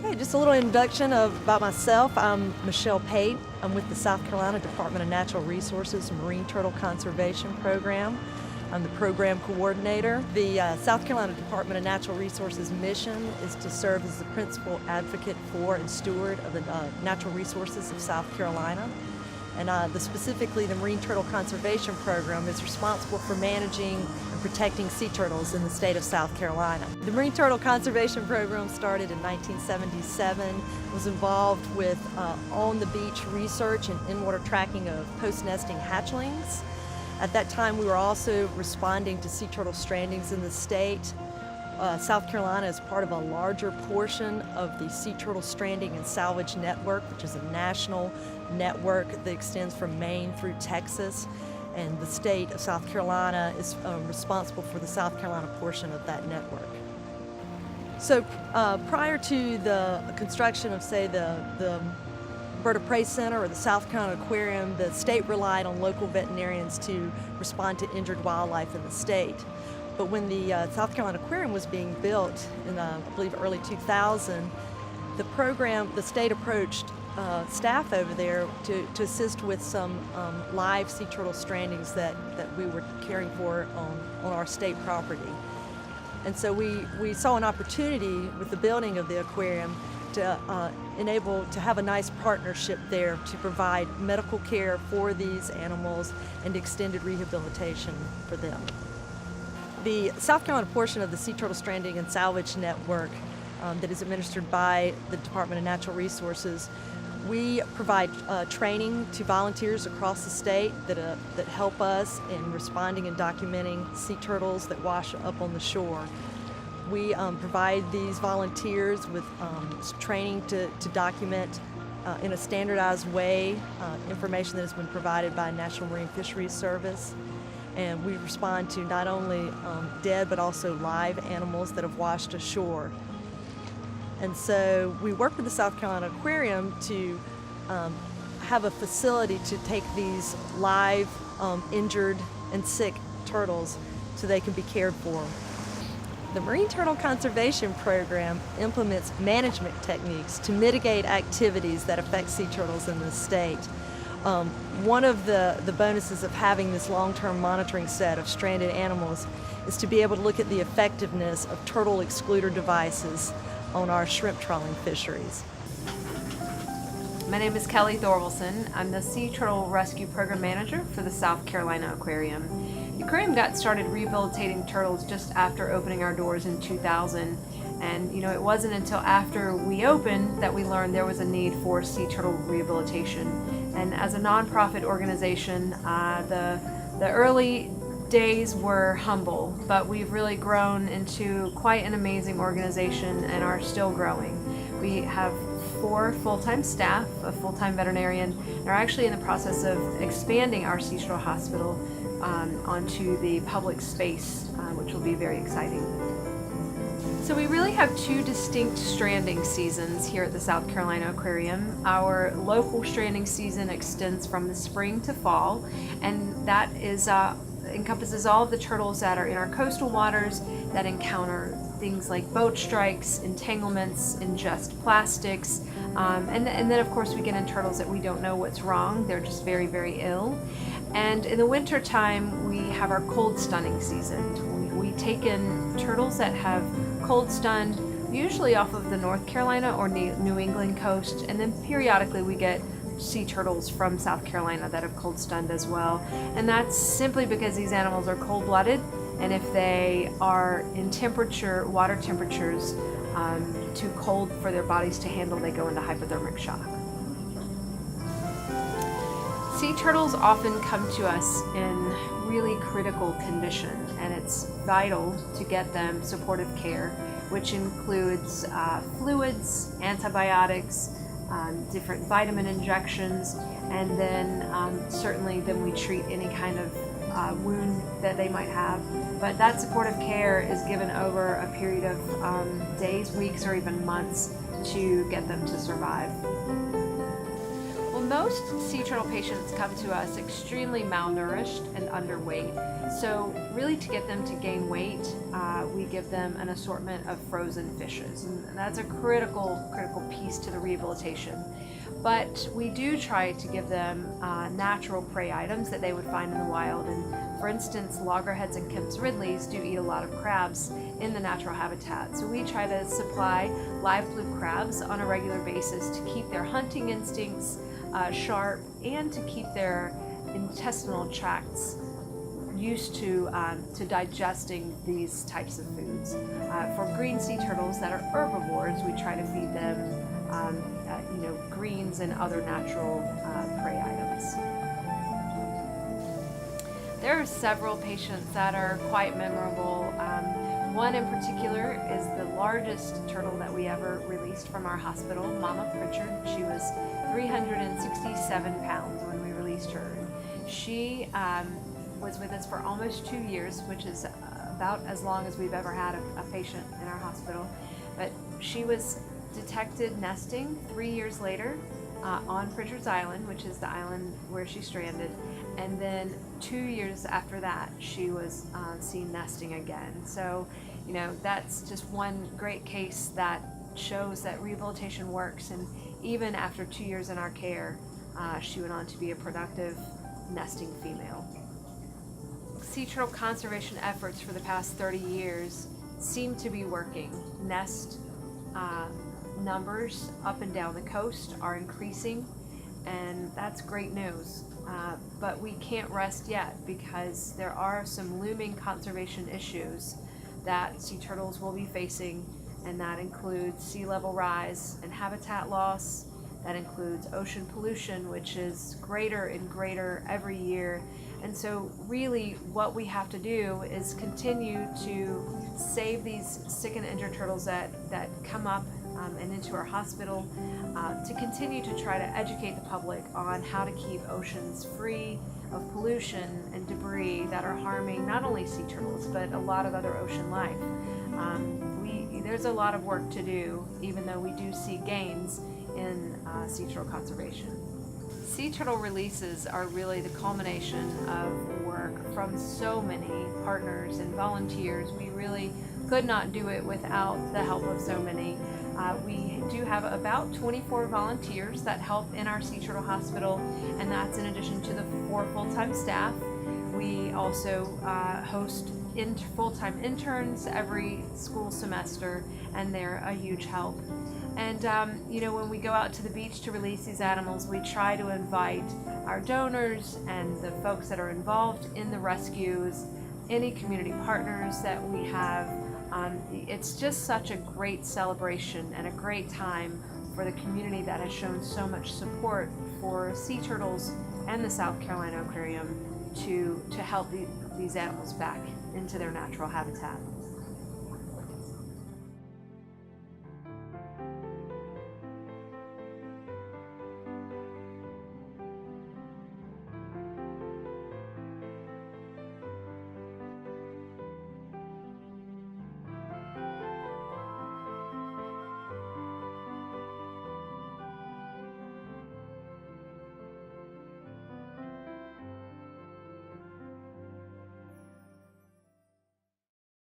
Okay, just a little introduction about myself. I'm Michelle Pate. I'm with the South Carolina Department of Natural Resources Marine Turtle Conservation Program. I'm the program coordinator. The South Carolina Department of Natural Resources mission is to serve as the principal advocate for and steward of the natural resources of South Carolina. And specifically the Marine Turtle Conservation Program is responsible for managing and protecting sea turtles in the state of South Carolina. The Marine Turtle Conservation Program started in 1977, was involved with on-the-beach research and in-water tracking of post-nesting hatchlings. At that time, we were also responding to sea turtle strandings in the state. South Carolina is part of a larger portion of the Sea Turtle Stranding and Salvage Network, which is a national network that extends from Maine through Texas, and the state of South Carolina is responsible for the South Carolina portion of that network. So prior to the construction of, say, the Bird of Prey Center or the South Carolina Aquarium, the state relied on local veterinarians to respond to injured wildlife in the state. But when the South Carolina Aquarium was being built in, I believe, early 2000, the state approached staff over there to assist with some live sea turtle strandings that we were caring for on our state property. And so we saw an opportunity with the building of the aquarium to to have a nice partnership there to provide medical care for these animals and extended rehabilitation for them. The South Carolina portion of the Sea Turtle Stranding and Salvage Network that is administered by the Department of Natural Resources, we provide training to volunteers across the state that help us in responding and documenting sea turtles that wash up on the shore. We provide these volunteers with training to document in a standardized way information that has been provided by National Marine Fisheries Service. And we respond to not only dead but also live animals that have washed ashore. And so we work with the South Carolina Aquarium to have a facility to take these live, injured and sick turtles so they can be cared for. The Marine Turtle Conservation Program implements management techniques to mitigate activities that affect sea turtles in the state. One of the bonuses of having this long-term monitoring set of stranded animals is to be able to look at the effectiveness of turtle excluder devices on our shrimp trawling fisheries. My name is Kelly Thorwaldson. I'm the Sea Turtle Rescue Program Manager for the South Carolina Aquarium. The aquarium got started rehabilitating turtles just after opening our doors in 2000. And it wasn't until after we opened that we learned there was a need for sea turtle rehabilitation. And as a nonprofit organization, the early days were humble, but we've really grown into quite an amazing organization and are still growing. We have 4 full-time staff, a full-time veterinarian, and are actually in the process of expanding our sea turtle hospital onto the public space, which will be very exciting. So we really have 2 distinct stranding seasons here at the South Carolina Aquarium. Our local stranding season extends from the spring to fall, and that is encompasses all of the turtles that are in our coastal waters that encounter things like boat strikes, entanglements, ingest plastics, and then of course we get in turtles that we don't know what's wrong. They're just very, very ill. And in the winter time, we have our cold stunning season. We take in turtles that have cold stunned, usually off of the North Carolina or New England coast, and then periodically we get sea turtles from South Carolina that have cold stunned as well. And that's simply because these animals are cold-blooded, and if they are in water temperatures too cold for their bodies to handle, they go into hypothermic shock. Sea turtles often come to us in really critical condition, and it's vital to get them supportive care, which includes fluids, antibiotics, different vitamin injections, and then certainly then we treat any kind of wound that they might have. But that supportive care is given over a period of days, weeks, or even months to get them to survive. Well, most sea turtle patients come to us extremely malnourished and underweight. So really, to get them to gain weight, we give them an assortment of frozen fishes, and that's a critical piece to the rehabilitation. But we do try to give them natural prey items that they would find in the wild. And for instance, loggerheads and Kemp's ridleys do eat a lot of crabs in the natural habitat. So we try to supply live blue crabs on a regular basis to keep their hunting instincts sharp and to keep their intestinal tracts used to digesting these types of foods. For green sea turtles that are herbivores, we try to feed them greens and other natural prey items. There are several patients that are quite memorable. One in particular is the largest turtle that we ever released from our hospital, Mama Pritchard. She was 367 pounds when we released her. She was with us for almost 2 years, which is about as long as we've ever had a patient in our hospital. But she was detected nesting 3 years later on Pritchard's Island, which is the island where she stranded, and then 2 years after that she was seen nesting again. So that's just one great case that shows that rehabilitation works, and even after 2 years in our care, she went on to be a productive nesting female. Sea turtle conservation efforts for the past 30 years seem to be working. Nest numbers up and down the coast are increasing, and that's great news. But we can't rest yet, because there are some looming conservation issues that sea turtles will be facing, and that includes sea level rise and habitat loss. That includes ocean pollution, which is greater and greater every year. And so really what we have to do is continue to save these sick and injured turtles that come up and into our hospital, to continue to try to educate the public on how to keep oceans free of pollution and debris that are harming not only sea turtles but a lot of other ocean life. There's a lot of work to do, even though we do see gains in sea turtle conservation. Sea turtle releases are really the culmination of work from so many partners and volunteers. We really could not do it without the help of so many. We do have about 24 volunteers that help in our sea turtle hospital, and that's in addition to the 4 full-time staff. We also host full-time interns every school semester, and they're a huge help. And when we go out to the beach to release these animals, we try to invite our donors and the folks that are involved in the rescues, any community partners that we have. It's just such a great celebration and a great time for the community that has shown so much support for sea turtles and the South Carolina Aquarium to help these animals back into their natural habitat.